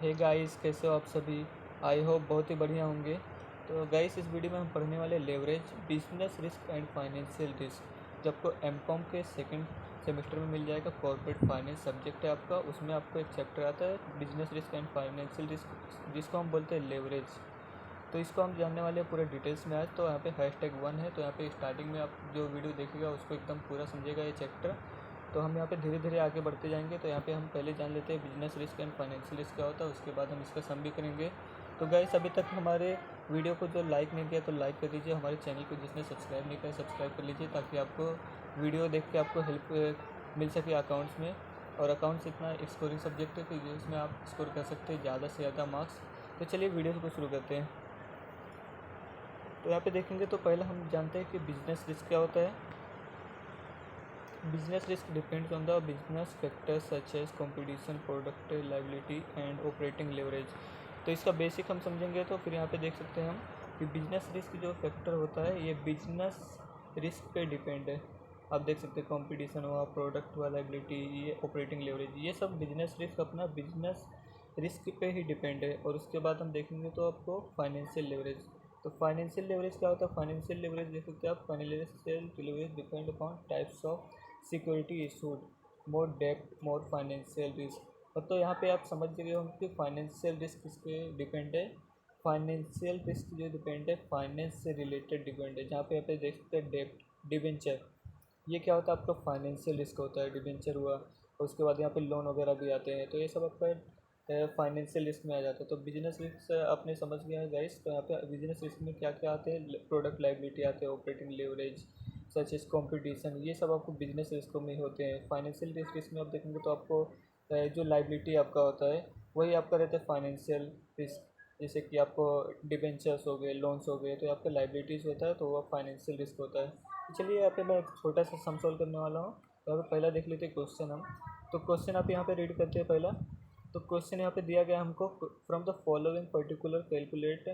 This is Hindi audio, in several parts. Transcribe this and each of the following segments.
हे गाइस, कैसे हो आप सभी। आई होप बहुत ही बढ़िया होंगे। तो गाइस, इस वीडियो में हम पढ़ने वाले leverage business risk and financial risk, जो आपको एमकॉम के सेकंड सेमेस्टर में मिल जाएगा। कॉर्पोरेट फाइनेंस सब्जेक्ट है आपका, उसमें आपको एक चैप्टर आता है business risk and financial risk, जिसको हम बोलते हैं लेवरेज। तो इसको हम जानने वाले हैं पूरे डिटेल्स में आज। तो यहाँ पे #1 है, तो यहाँ पे स्टार्टिंग में आप जो वीडियो देखिएगा उसको एकदम पूरा समझिएगा ये चैप्टर। तो हम यहाँ पे धीरे धीरे आगे बढ़ते जाएंगे। तो यहाँ पे हम पहले जान लेते हैं business risk and financial risk क्या होता है, उसके बाद हम इसका सम भी करेंगे। तो गाइस, अभी तक हमारे वीडियो को जो लाइक नहीं किया तो लाइक कर दीजिए। हमारे चैनल को जिसने सब्सक्राइब नहीं किया सब्सक्राइब कर लीजिए, ताकि आपको वीडियो देख के आपको हेल्प मिल सके अकाउंट्स में। और अकाउंट्स इतना स्कोरिंग सब्जेक्ट है, तो इसमें आप स्कोर कर सकते हैं ज़्यादा से ज़्यादा मार्क्स। तो चलिए वीडियो को शुरू करते हैं। तो यहाँ पे देखेंगे तो पहले हम जानते हैं कि बिजनेस रिस्क क्या होता है। Business risk depends on the business factors such as competition, product liability and operating leverage. तो इसका बेसिक हम समझेंगे तो फिर यहाँ पे देख सकते हैं हम कि बिजनेस रिस्क जो फैक्टर होता है ये बिजनेस रिस्क पे डिपेंड है। आप देख सकते हैं कंपटीशन हुआ, प्रोडक्ट हुआ, लायबिलिटी, ये ऑपरेटिंग लेवरेज, ये सब बिजनेस रिस्क अपना बिजनेस रिस्क पे ही डिपेंड है। और उसके बाद हम देखेंगे तो आपको फाइनेंशियल लेवरेज। तो फाइनेंशियल लेवरेज क्या होता है। फाइनेंशियल लेवरेज देख सकते हैं आप, financial leverage depend upon types of security issued, more depth, more financial risk. और तो यहाँ पे आप समझ गए होंगे कि फाइनेंशियल रिस्क किस पे डिपेंड है। फाइनेंशियल रिस्क जो डिपेंड है फाइनेंस से रिलेटेड डिपेंड है। जहाँ पे आप देख सकते हैं डेप्ट, डिबेंचर, ये क्या होता है आपका फाइनेंशियल रिस्क होता है। डिबेंचर हुआ, और उसके बाद यहाँ पे लोन वगैरह भी आते हैं, तो ये सब आपका फाइनेंशियल रिस्क में आ जाता है। तो बिजनेस रिस्क आपने समझ गया है गाइस। तो यहाँ पे बिजनेस रिस्क में क्या क्या आते हैं, प्रोडक्ट लायबिलिटी आते हैं, operating leverage such as competition, ये सब आपको बिजनेस रिस्क में होते हैं। फाइनेंशियल रिस्क में आप देखेंगे तो आपको जो लायबिलिटी आपका होता है वही आपका रहता है फाइनेंशियल रिस्क। जैसे कि आपको डिबेंचर्स हो गए, लोन्स हो गए, तो आपका लायबिलिटीज़ होता है, तो वो फाइनेंशियल रिस्क होता है। तो चलिए यहाँ पे मैं एक छोटा सा सम सॉल्व करने वाला हूँ। तो यहाँ पे पहला देख लेते हैं क्वेश्चन हम। तो क्वेश्चन आप यहाँ पे रीड करते हैं पहला। तो क्वेश्चन यहाँ पे दिया गया हमको, from the following particular calculate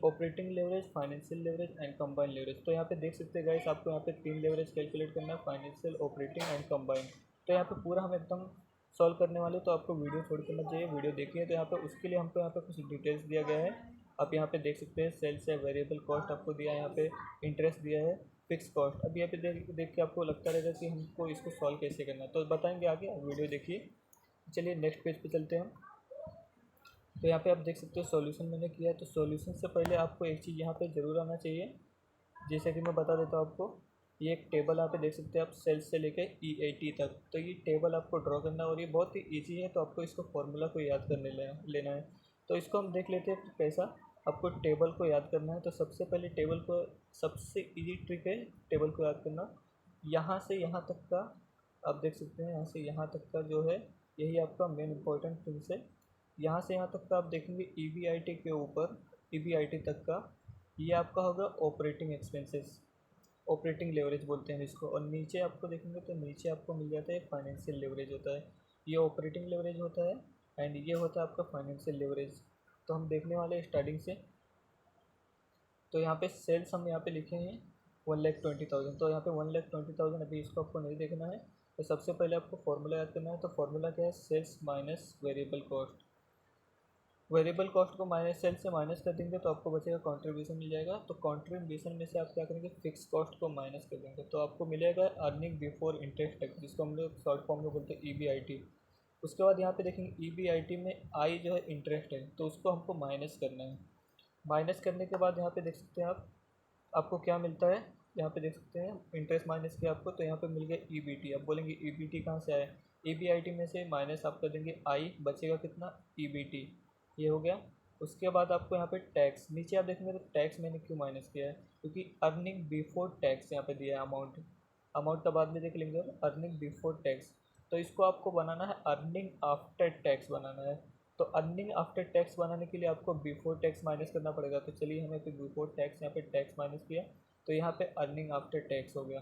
operating leverage, financial leverage and combine leverage. तो यहाँ पे देख सकते हैं गाइस, आपको यहाँ पे 3 लेवरेज कैलकुलेट करना है, फाइनेंशियल, ऑपरेटिंग एंड कंबाइन। तो यहाँ पे पूरा हम एकदम सॉल्व करने वाले, तो आपको वीडियो छोड़ के मत जाइए, वीडियो देखिए। तो यहाँ पे उसके लिए हमको यहाँ पे कुछ डिटेल्स दिया गया है। आप यहाँ पे देख सकते हैं सेल्स है, वेरिएबल कॉस्ट आपको दिया है, यहाँ पे इंटरेस्ट दिया है, फिक्स कॉस्ट। अब यहाँ पे देख के आपको लगता रहेगा कि हमको इसको सॉल्व कैसे करना है, तो बताएंगे आगे, आप वीडियो देखिए। चलिए नेक्स्ट पेज पे चलते हैं हम। तो यहाँ पे आप देख सकते हो सॉल्यूशन मैंने किया है। तो सॉल्यूशन से पहले आपको एक चीज़ यहाँ पे ज़रूर आना चाहिए, जैसे कि मैं बता देता हूँ आपको। ये एक टेबल यहाँ पे देख सकते हैं आप, सेल्स से लेके EAT तक। तो ये टेबल आपको ड्रॉ करना है, और ये बहुत ही ईजी है। तो आपको इसको फॉर्मूला को याद करने लेना है। तो इसको हम देख लेते हैं कैसा आपको टेबल को याद करना है। तो सबसे पहले टेबल को, सबसे ईजी ट्रिक है टेबल को याद करना। यहाँ से यहाँ तक का आप देख सकते हैं, यहाँ से यहाँ तक का जो है यही आपका मेन इंपॉर्टेंट थिंग्स है। यहाँ से यहाँ तक का आप देखेंगे EBIT के ऊपर, EBIT तक का ये आपका होगा ऑपरेटिंग एक्सपेंसेस, ऑपरेटिंग लेवरेज बोलते हैं इसको। और नीचे आपको देखेंगे तो नीचे आपको मिल जाता है फाइनेंशियल लेवरेज होता है। ये ऑपरेटिंग लेवरेज होता है एंड ये होता है आपका फाइनेंशियल लेवरेज। तो हम देखने वाले हैं स्टार्टिंग से। तो यहाँ पे सेल्स हम यहाँ पे लिखे हैं 1,20,000। तो यहाँ पे 1,20,000, अभी इसको आपको नहीं देखना है। तो सबसे पहले आपको फॉर्मूला याद करना है। तो फॉर्मूला क्या है, sales minus variable cost. Variable cost को माइनस, सेल से माइनस कर देंगे तो आपको बचेगा कंट्रीब्यूशन मिल जाएगा। तो कंट्रीब्यूशन में से आप क्या करेंगे, फिक्स कॉस्ट को माइनस कर देंगे, तो आपको मिलेगा अर्निंग बिफोर इंटरेस्ट टैक्स, जिसको हम लोग शॉर्ट फॉर्म में बोलते हैं EBIT। उसके बाद यहाँ पे देखेंगे EBIT में आई जो है इंटरेस्ट है, तो उसको हमको माइनस करना है। माइनस करने के बाद यहाँ पे देख सकते हैं आप, आपको क्या मिलता है। यहाँ पे देख सकते हैं इंटरेस्ट माइनस किया आपको, तो यहाँ पे मिल गया EBT। अब बोलेंगे EBT कहाँ से आया, EBIT में से माइनस आप कर देंगे आई, बचेगा कितना, EBT। ये हो गया। उसके बाद आपको यहाँ पे टैक्स, नीचे आप देखेंगे तो टैक्स मैंने क्यों माइनस किया है, क्योंकि अर्निंग बिफोर टैक्स यहाँ पे दिया है अमाउंट। अमाउंट का बाद में देख लेंगे, अर्निंग बिफोर टैक्स। तो इसको आपको बनाना है अर्निंग आफ्टर टैक्स बनाना है। तो अर्निंग आफ्टर टैक्स बनाने के लिए आपको बिफोर टैक्स माइनस करना पड़ेगा। तो चलिए हमें फिर बिफोर टैक्स, यहाँ पे टैक्स माइनस किया, तो यहाँ पे अर्निंग आफ्टर टैक्स हो गया।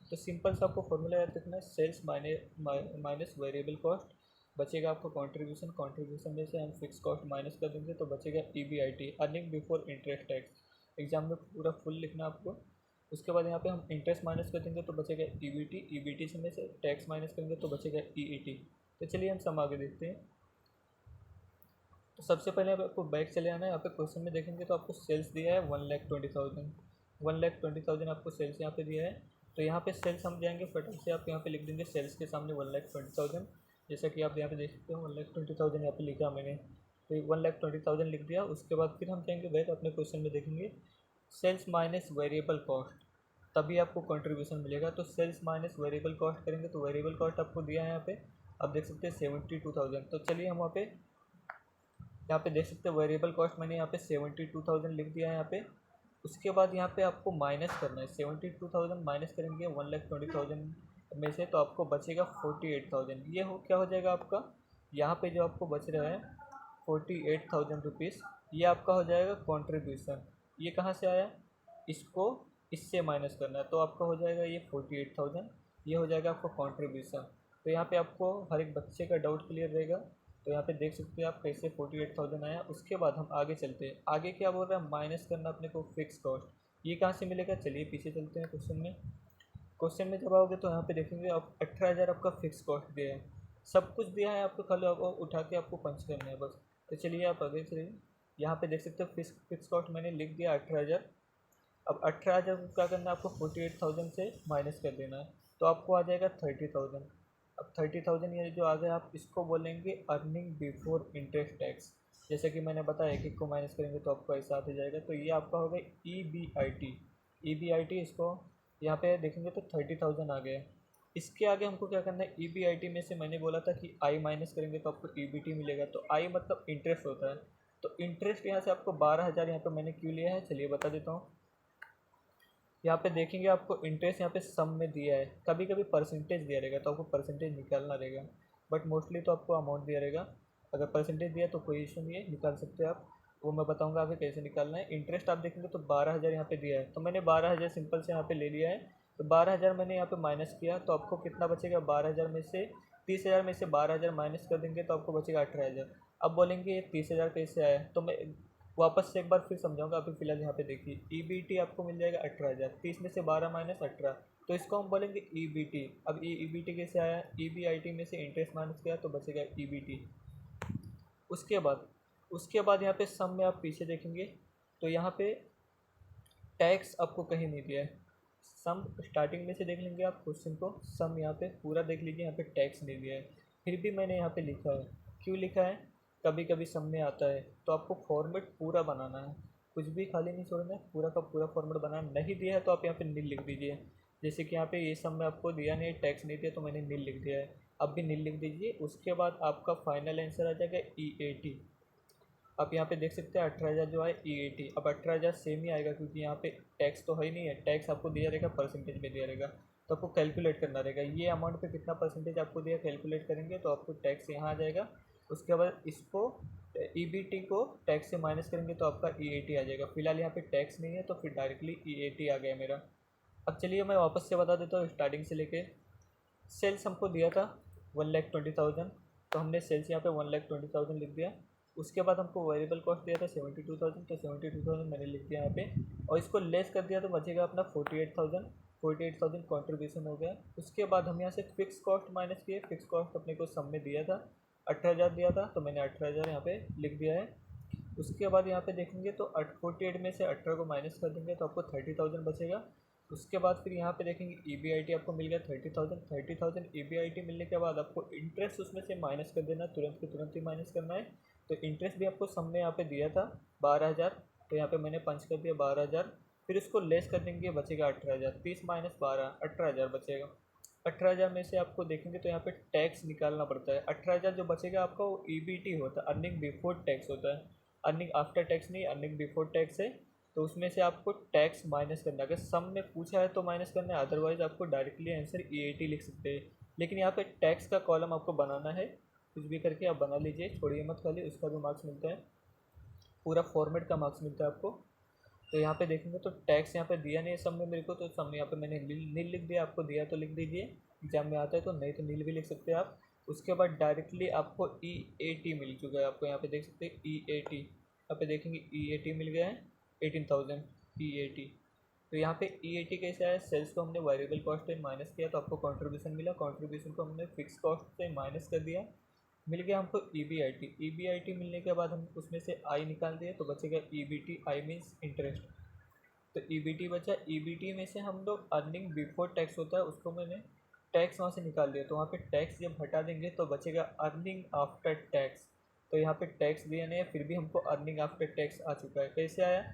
तो सिंपल सा आपको फॉर्मूला याद रखना है, सेल्स माइनस वेरिएबल कॉस्ट, बचेगा आपको कंट्रीब्यूशन, कंट्रीब्यूशन में से हम फिक्स कॉस्ट माइनस कर देंगे तो बचेगा EBIT, earning before interest tax. Exam में पूरा फुल लिखना आपको। उसके बाद यहाँ पे हम इंटरेस्ट माइनस कर देंगे तो बचेगा EBT, EBT से में से टैक्स माइनस करेंगे तो बचेगा EET। तो चलिए हम सम आगे देखते हैं। तो सबसे पहले अब आपको बैक चले आना है। यहाँ पे क्वेश्चन में देखेंगे तो आपको सेल्स दिया है 1,20,000, 1,20,000 आपको सेल्स यहाँ पे दिया है। तो यहाँ पे सेल्स हम जाएंगे फटाक से, आप यहाँ पे लिख देंगे सेल्स के सामने 1,20,000, जैसा कि आप यहाँ पे देख सकते हो 1,20,000 यहाँ पे लिखा मैंने। तो 1,20,000 लिख दिया। उसके बाद फिर हम जाएंगे बैक अपने क्वेश्चन में, देखेंगे सेल्स माइनस वेरिएबल कॉस्ट, तभी आपको कंट्रीब्यूशन मिलेगा। तो सेल्स माइनस वेरिएबल कॉस्ट करेंगे तो वेरिएबल कॉस्ट आपको दिया है यहाँ पे, आप देख सकते हैं 72,000। तो चलिए हम यहाँ पे देख सकते हैं वेरिएबल कॉस्ट मैंने यहाँ पे 72,000 लिख दिया है यहाँ पे। उसके बाद यहाँ पे आपको माइनस करना है, 72,000 माइनस करेंगे 1,20,000 में से, तो आपको बचेगा 48,000। ये क्या हो जाएगा आपका, यहाँ पे जो आपको बच रहा है 48,000 रुपीज़, ये आपका हो जाएगा कॉन्ट्रीब्यूशन। ये कहाँ से आया, इसको इससे माइनस करना है, तो आपका हो जाएगा ये 48,000, ये हो जाएगा आपका कॉन्ट्रीब्यूशन। तो यहाँ पे आपको हर एक बच्चे का डाउट क्लियर रहेगा। तो यहाँ पे देख सकते हैं आप कैसे 48,000 आया। उसके बाद हम आगे चलते हैं, आगे क्या बोल रहा है, माइनस करना अपने को फिक्स कॉस्ट। ये कहाँ से मिलेगा, चलिए पीछे चलते हैं क्वेश्चन में। क्वेश्चन में जब आओगे तो यहाँ पे देखेंगे आप 18,000 आपका फिक्स कॉस्ट दिया है, सब कुछ दिया है आपको, खाली आपको उठा के आपको पंच करना है बस। तो चलिए आप आगे चलिए, यहाँ पे देख सकते हो फिक्स कॉस्ट मैंने लिख दिया 18,000। अब 18,000 को क्या करना है, आपको 48,000 से माइनस कर देना है, तो आपको आ जाएगा 30,000। अब 30,000 ये जो आ गया, आप इसको बोलेंगे अर्निंग बिफोर इंटरेस्ट टैक्स। जैसे कि मैंने बताया एक एक को माइनस करेंगे तो आपको ऐसा आते जाएगा। तो ये आपका हो गया EBIT, इसको यहाँ पे देखेंगे तो 30,000 आ गया। इसके आगे हमको क्या करना है, EBIT में से मैंने बोला था कि I माइनस करेंगे तो आपको EBT मिलेगा। तो I मतलब इंटरेस्ट होता है, तो इंटरेस्ट यहाँ से आपको 12,000 यहाँ पे मैंने क्यों लिया है, चलिए बता देता हूँ। यहाँ पे देखेंगे आपको इंटरेस्ट यहाँ पे सम में दिया है, कभी कभी परसेंटेज दिया रहेगा तो आपको परसेंटेज निकालना रहेगा, बट मोस्टली तो आपको अमाउंट दिया रहेगा। अगर परसेंटेज दिया तो कोई इशू नहीं है, निकाल सकते हैं आप, वो मैं बताऊंगा आगे कैसे निकालना है। इंटरेस्ट आप देखेंगे तो 12,000 यहाँ पे दिया है, तो मैंने 12,000 सिंपल से यहाँ पे ले लिया है। तो 12,000 मैंने यहाँ पे माइनस किया, तो आपको कितना बचेगा, 12,000 में से 30,000 में से 12,000 माइनस कर देंगे तो आपको बचेगा 18,000। अब बोलेंगे ये 30,000 कैसे आया, तो मैं वापस से एक बार फिर समझाऊंगा। अभी फिलहाल यहाँ पे देखिए EBT आपको मिल जाएगा 18,000, 30 में से 12 माइनस 18, तो इसको हम बोलेंगे EBT। अब ये EBT कैसे आया, EBIT में से इंटरेस्ट माइनस किया तो बचेगा EBT। उसके बाद यहाँ पे सम में आप पीछे देखेंगे तो यहाँ पे टैक्स आपको कहीं नहीं दिया है। सम स्टार्टिंग में से देख लेंगे आप क्वेश्चन को, सम यहाँ पे पूरा देख लीजिए, यहाँ पे टैक्स नहीं दिया है। फिर भी मैंने यहाँ पे लिखा है, क्यों लिखा है, कभी कभी सम में आता है तो आपको फॉर्मेट पूरा बनाना है, कुछ भी खाली नहीं छोड़ना है, पूरा का पूरा फॉर्मेट बनाना। नहीं दिया है तो आप यहाँ पे नील लिख दीजिए। जैसे कि यहाँ पे ये सम में आपको दिया नहीं, टैक्स नहीं दिया, तो मैंने नील लिख दिया है, अब भी नील लिख दीजिए। उसके बाद आपका फाइनल आंसर आ जाएगा EAT। आप यहाँ पे देख सकते हैं 18,000 जो है EAT। अब 18,000 सेम ही आएगा क्योंकि यहाँ पे टैक्स तो है ही नहीं है, टैक्स आपको दिया रहेगा परसेंटेज में दिया रहेगा, तो आपको कैलकुलेट करना रहेगा ये अमाउंट पे कितना परसेंटेज आपको दिया, कैलकुलेट करेंगे तो आपको टैक्स यहाँ आ जाएगा। उसके बाद इसको EBT को टैक्स से माइनस करेंगे तो आपका EAT आ जाएगा। फिलहाल यहाँ पे टैक्स नहीं है तो फिर डायरेक्टली EAT आ गया मेरा। अब चलिए मैं वापस से बता देता हूँ स्टार्टिंग से लेके। सेल्स हमको दिया था 1,20,000, तो हमने सेल्स यहाँ पे 1,20,000 लिख दिया। उसके बाद हमको वेरिएबल कॉस्ट दिया था 72,000, तो 72,000 मैंने लिख दिया यहाँ पे, और इसको लेस कर दिया तो बचेगा अपना 48,000। 48,000 कॉन्ट्रीब्यूशन हो गया। उसके बाद हम यहाँ से फिक्स कॉस्ट माइनस किए, फिक्स कॉस्ट अपने को सम में दिया था 18,000 दिया था, तो मैंने 18,000 यहाँ पे लिख दिया है। उसके बाद यहाँ पे देखेंगे तो 48 में से 18 को माइनस कर देंगे तो आपको 30,000 बचेगा। उसके बाद फिर यहाँ पे देखेंगे EBIT आपको मिल गया 30,000। 30,000 EBIT मिलने के बाद आपको इंटरेस्ट उसमें से माइनस कर देना, तुरंत के तुरंत ही माइनस करना है। तो इंटरेस्ट भी आपको सम में यहाँ पे दिया था 12,000, तो यहाँ पे मैंने पंच कर दिया 12,000। फिर उसको लेस कर देंगे, बचेगा 18,000। 30 माइनस 12, 18,000 बचेगा। 18,000 में से आपको देखेंगे तो यहाँ पे टैक्स निकालना पड़ता है। 18,000 जो बचेगा आपका वो EBT होता है, अर्निंग बिफोर टैक्स होता है, अर्निंग आफ्टर टैक्स नहीं, अर्निंग बिफोर टैक्स है। तो उसमें से आपको टैक्स माइनस करना है, अगर सम में पूछा है तो माइनस करना है, अदरवाइज आपको डायरेक्टली आंसर EAT लिख सकते हैं। लेकिन यहाँ पे टैक्स का कॉलम आपको बनाना है, कुछ भी करके आप बना लीजिए, छोड़िए मत खाली, उसका भी मार्क्स मिलता है, पूरा फॉर्मेट का मार्क्स मिलता है आपको। तो यहाँ पे देखेंगे तो टैक्स यहाँ पे दिया नहीं है सम में मेरे को, तो सम में यहाँ पे मैंने नील लिख दिया, आपको दिया तो लिख दीजिए, एग्जाम में आता है तो नहीं तो नील भी लिख सकते हैं आप। उसके बाद डायरेक्टली आपको EAT मिल चुका है, आपको यहाँ पे देख सकते हैं EAT, यहाँ पे देखेंगे EAT मिल गया है 18,000 EAT। तो यहाँ पे EAT कैसे आया, सेल्स को हमने वेरिएबल कॉस्ट से माइनस किया तो आपको कंट्रीब्यूशन मिला, कंट्रीब्यूशन को हमने फिक्स कॉस्ट से माइनस कर दिया, मिल गया हमको EBIT मिलने के बाद हम उसमें से आई निकाल दिए तो बचेगा EBT, आई मीन्स इंटरेस्ट। तो EBT बचा, EBT में से हम लोग अर्निंग बिफोर टैक्स होता है उसको मैंने टैक्स वहाँ से निकाल दिया, तो वहाँ पे टैक्स जब हटा देंगे तो बचेगा अर्निंग आफ्टर टैक्स। तो यहाँ पे टैक्स दिया नहीं है, फिर भी हमको अर्निंग आफ्टर टैक्स आ चुका है। कैसे आया,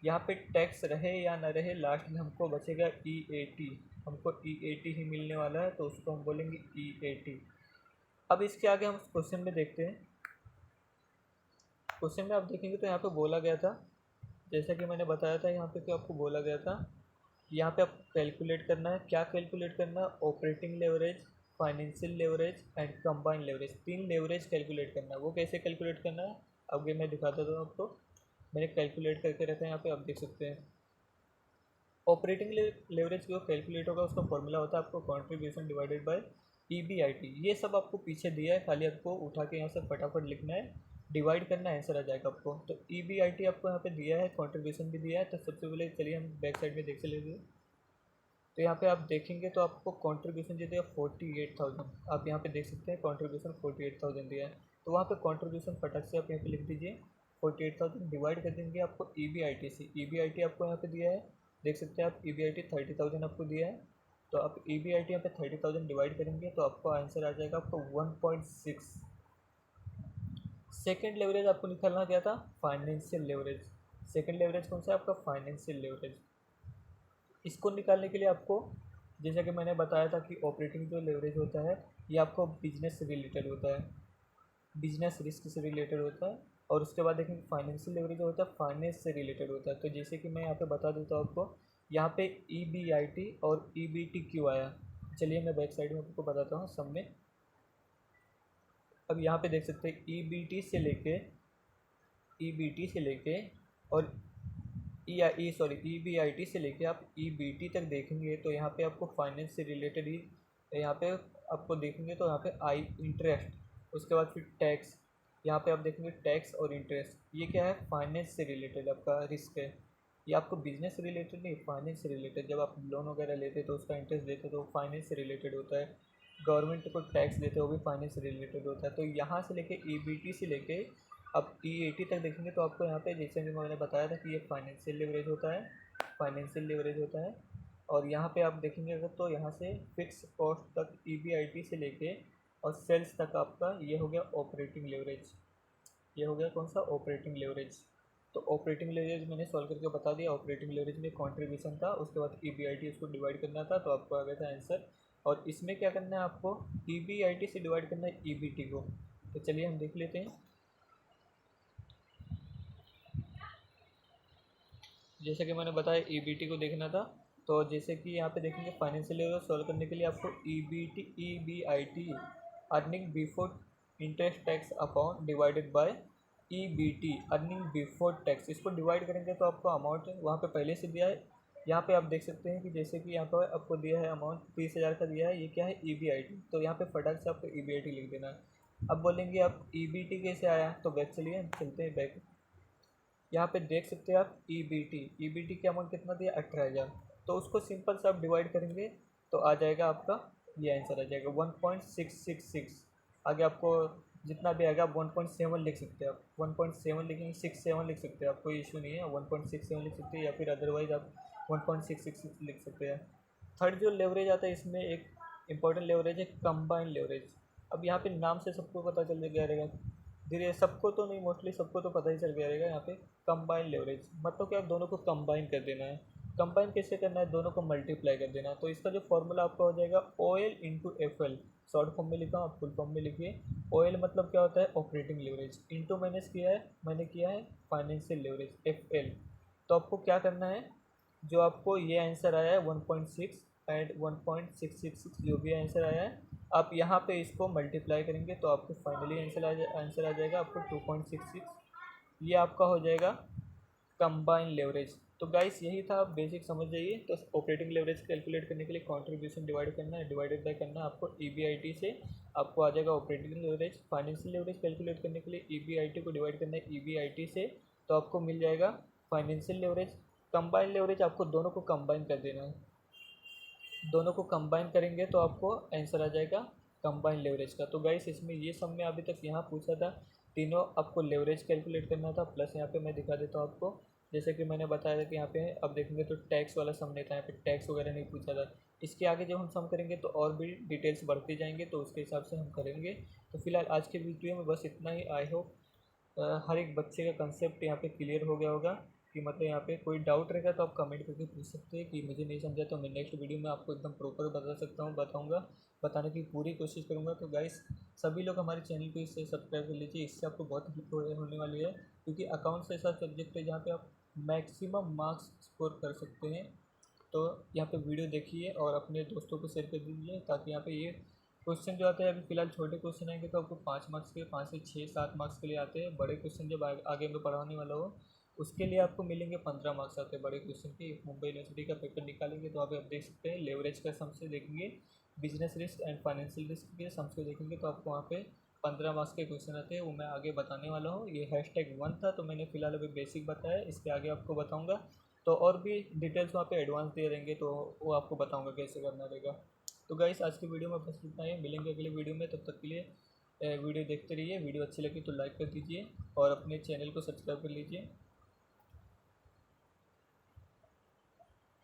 यहाँ पे टैक्स रहे या ना रहे, लास्ट में हमको बचेगा EAT, हमको EAT ही मिलने वाला है, तो उसको हम बोलेंगे EAT। अब इसके आगे हम क्वेश्चन में देखते हैं। क्वेश्चन में आप देखेंगे तो यहाँ पे बोला गया था, जैसा कि मैंने बताया था यहाँ पे कि आपको बोला गया था यहाँ पे आप कैलकुलेट करना है। क्या कैलकुलेट करना है, operating leverage, financial leverage and combined leverage, 3 leverage calculate करना है। वो कैसे कैलकुलेट करना है आगे मैं दिखाता हूँ आपको। मैंने कैलकुलेट करके रखा है यहाँ पे, आप देख सकते हैं। ऑपरेटिंग लेवरेज जो कैलकुलेट होगा उसका फॉर्मूला होता है आपको कॉन्ट्रीब्यूशन डिवाइडेड बाय EBIT। ये सब आपको पीछे दिया है, खाली आपको उठा के यहाँ से फटाफट लिखना है, डिवाइड करना है, आंसर आ जाएगा आपको। तो EBIT आपको यहाँ पे दिया है, कॉन्ट्रीब्यूशन भी दिया है। तो सबसे पहले चलिए हम बैक साइड में देख लेंगे। तो यहाँ पे आप देखेंगे तो आपको कॉन्ट्रीब्यूशन जो दिया 48,000, आप यहाँ पे देख सकते हैं कॉन्ट्रीब्यूशन 48,000 दिया है। तो वहाँ पे कॉन्ट्रीब्यूशन फटक से आप यहाँ पे लिख दीजिए 48,000 डिवाइड कर देंगे आपको EBIT से। EBIT आपको यहाँ पे दिया है, देख सकते हैं आप EBIT 30,000 आपको दिया है। तो आप EBIT यहाँ पे 30,000 डिवाइड करेंगे तो आपको आंसर आ जाएगा आपको 1.6। सेकेंड लेवरेज आपको निकालना क्या था, फाइनेंशियल लेवरेज। सेकेंड लेवरेज कौन सा है आपका, फाइनेंशियल लेवरेज। इसको निकालने के लिए आपको, जैसा कि मैंने बताया था कि ऑपरेटिंग जो लेवरेज होता है ये आपको बिजनेस से रिलेटेड होता है, बिजनेस रिस्क से रिलेटेड होता है। और उसके बाद देखेंगे फाइनेंशियल लेवरेज जो होता है फाइनेंस से रिलेटेड होता है। तो जैसे कि मैं यहाँ पे बता देता हूँ आपको, यहाँ पे EBIT और EBT क्यों आया, चलिए मैं बैक साइड में आपको बताता हूँ सब में। अब यहाँ पे देख सकते हैं EBT से लेके और EBIT से लेके आप EBT तक देखेंगे तो यहाँ पे आपको फाइनेंस से रिलेटेड ही, यहाँ पे आपको देखेंगे तो यहाँ पे आई इंटरेस्ट, उसके बाद फिर टैक्स, यहाँ पे आप देखेंगे टैक्स और इंटरेस्ट, ये क्या है, फाइनेंस से रिलेटेड आपका रिस्क है। ये आपको बिजनेस से रिलेटेड नहीं, फाइनेंस से रिलेटेड। जब आप लोन वगैरह लेते तो उसका इंटरेस्ट देते तो फाइनेंस से रिलेटेड होता है। गवर्नमेंट को टैक्स देते हो वो भी फाइनेंस से रिलेटेड होता है। तो यहाँ से लेके EBT से लेके अब EAT तक देखेंगे तो आपको यहाँ पे जैसे भी मैंने बताया था कि ये फाइनेंशियल लेवरेज होता है, फाइनेंशियल लेवरेज होता है। और यहाँ पे आप देखेंगे अगर तो यहाँ से फिक्स कॉस्ट तक EBIT से लेके और सेल्स तक आपका ये हो गया ऑपरेटिंग लेवरेज, ये हो गया कौन सा, ऑपरेटिंग लेवरेज। तो ऑपरेटिंग लेवरेज मैंने सॉल्व करके बता दिया। ऑपरेटिंग लेवरेज में कॉन्ट्रीब्यूशन था, उसके बाद EBIT उसको डिवाइड करना था तो आपको आ गया था आंसर। और इसमें क्या करना है आपको, EBIT से डिवाइड करना है EBT को। तो चलिए हम देख लेते हैं। जैसे कि मैंने बताया EBT को देखना था, तो जैसे कि यहाँ पे देखेंगे फाइनेंशियल लेवरेज सॉल्व करने के लिए आपको EBIT earning before interest tax upon divided by EBT earning before tax, इसको डिवाइड करेंगे तो आपको अमाउंट वहाँ पे पहले से दिया है। यहाँ पे आप देख सकते हैं कि जैसे कि यहाँ पर आपको दिया है अमाउंट 30,000 का दिया है, ये क्या है EBIT, तो यहाँ पे फटाक से आपको EBIT लिख देना है। अब बोलेंगे आप EBT कैसे आया, तो बैक चलिए हम चलते हैं बैक। यहाँ पे देख सकते हैं आप EBT की अमाउंट कितना दिया, 18,000। तो उसको सिंपल से आप डिवाइड करेंगे तो आ जाएगा आपका, ये आंसर आ जाएगा 1.666। आगे आपको जितना भी आएगा आप 1.7 लिख सकते हैं, आप 1.7 लिखेंगे, 67 लिख सकते हैं, आप कोई इशू नहीं है, 1.67 लिख सकते हैं या फिर अदरवाइज आप 1.666 लिख सकते हैं। थर्ड जो लेवरेज आता है इसमें एक इंपॉर्टेंट लेवरेज है कंबाइन लेवरेज। अब यहाँ पे नाम से सबको पता चल गया रहेगा, धीरे सबको तो नहीं, मोस्टली सबको तो पता ही चल गया रहेगा। यहाँ पे कंबाइन लेवरेज मतलब क्या, दोनों को कंबाइन कर देना है। कंबाइन कैसे करना है, दोनों को मल्टीप्लाई कर देना है। तो इसका जो फॉर्मूला आपका हो जाएगा OL into FL, short form में लिखा हूँ, आप फुल फॉर्म में लिखिए। OL मतलब क्या होता है, ऑपरेटिंग लेवरेज, इंटू मैंने किया है फाइनेंशियल लेवरेज FL। तो आपको क्या करना है, जो आपको ये आंसर आया है 1.6 एंड 1.666 जो भी आंसर आया है, आप यहाँ पे इसको मल्टीप्लाई करेंगे तो आपको फाइनली आंसर आ जाएगा आपको 2.66। ये आपका हो जाएगा कंबाइन लेवरेज। तो गाइस यही था, आप बेसिक समझ जाइए। तो ऑपरेटिंग लेवरेज कैलकुलेट करने के लिए कंट्रीब्यूशन डिवाइड करना है, डिवाइडेड बाय करना है आपको EBIT से, आपको आ जाएगा operating leverage. Financial leverage calculate करने के लिए EBIT को डिवाइड करना है EBIT से, तो आपको मिल जाएगा फाइनेंशियल लेवरेज। कंबाइन लेवरेज आपको दोनों को कंबाइन कर देना है, दोनों को कंबाइन करेंगे तो आपको आंसर आ जाएगा कंबाइन लेवरेज का। तो गाइस इसमें ये सब में अभी तक यहाँ पूछा था, तीनों आपको लेवरेज कैलकुलेट करना था, प्लस यहाँ पे मैं दिखा देता हूँ आपको, जैसे कि मैंने बताया था कि यहाँ पे अब देखेंगे तो टैक्स वाला सम नहीं था, यहाँ पे टैक्स वगैरह नहीं पूछा था। इसके आगे जब हम सम करेंगे तो और भी डिटेल्स बढ़ती जाएंगे, तो उसके हिसाब से हम करेंगे। तो फिलहाल आज के वीडियो में बस इतना ही। आई होप हर एक बच्चे का कंसेप्ट यहाँ पे क्लियर हो गया होगा, कि मतलब यहाँ पे कोई डाउट रहेगा तो आप कमेंट करके पूछ सकते हैं कि मुझे नहीं समझा, तो मैं नेक्स्ट वीडियो में आपको एकदम प्रॉपर बता सकता हूँ, बताऊँगा, बताने की पूरी कोशिश करूँगा। तो गाइस सभी लोग हमारे चैनल को इससे सब्सक्राइब कर लीजिए, इससे आपको बहुत हेल्प होने वाली है, क्योंकि अकाउंट्स ऐसा सब्जेक्ट है जहाँ पे आप मैक्सिमम मार्क्स स्कोर कर सकते हैं। तो यहाँ पे वीडियो देखिए और अपने दोस्तों को शेयर कर दीजिए, ताकि यहाँ पे ये क्वेश्चन जो आते हैं, अभी फिलहाल छोटे क्वेश्चन आएंगे तो आपको 5 मार्क्स के, 5 से 6 7 मार्क्स के लिए आते हैं। बड़े क्वेश्चन जब आगे मैं पढ़ाने वाला हो उसके लिए आपको मिलेंगे 15 मार्क्स आते हैं बड़े क्वेश्चन के। मुंबई यूनिवर्सिटी का पेपर निकालेंगे तो आप देख सकते हैं, लेवरेज का सम से देखेंगे, business risk and financial risk के सम से देखेंगे तो आपको वहाँ पे 15 मार्क्स के क्वेश्चन आते हैं, वो मैं आगे बताने वाला हूँ। ये #1 था, तो मैंने फिलहाल अभी बेसिक बताया, इसके आगे आपको बताऊँगा। तो और भी डिटेल्स वहाँ पे एडवांस दे रहेंगे, तो वो आपको बताऊँगा कैसे करना रहेगा। तो गाइस आज की वीडियो में बस इतना ही, मिलेंगे अगले वीडियो में, तब तक के लिए वीडियो देखते रहिए। वीडियो अच्छी लगी तो लाइक कर दीजिए और अपने चैनल को सब्सक्राइब कर लीजिए।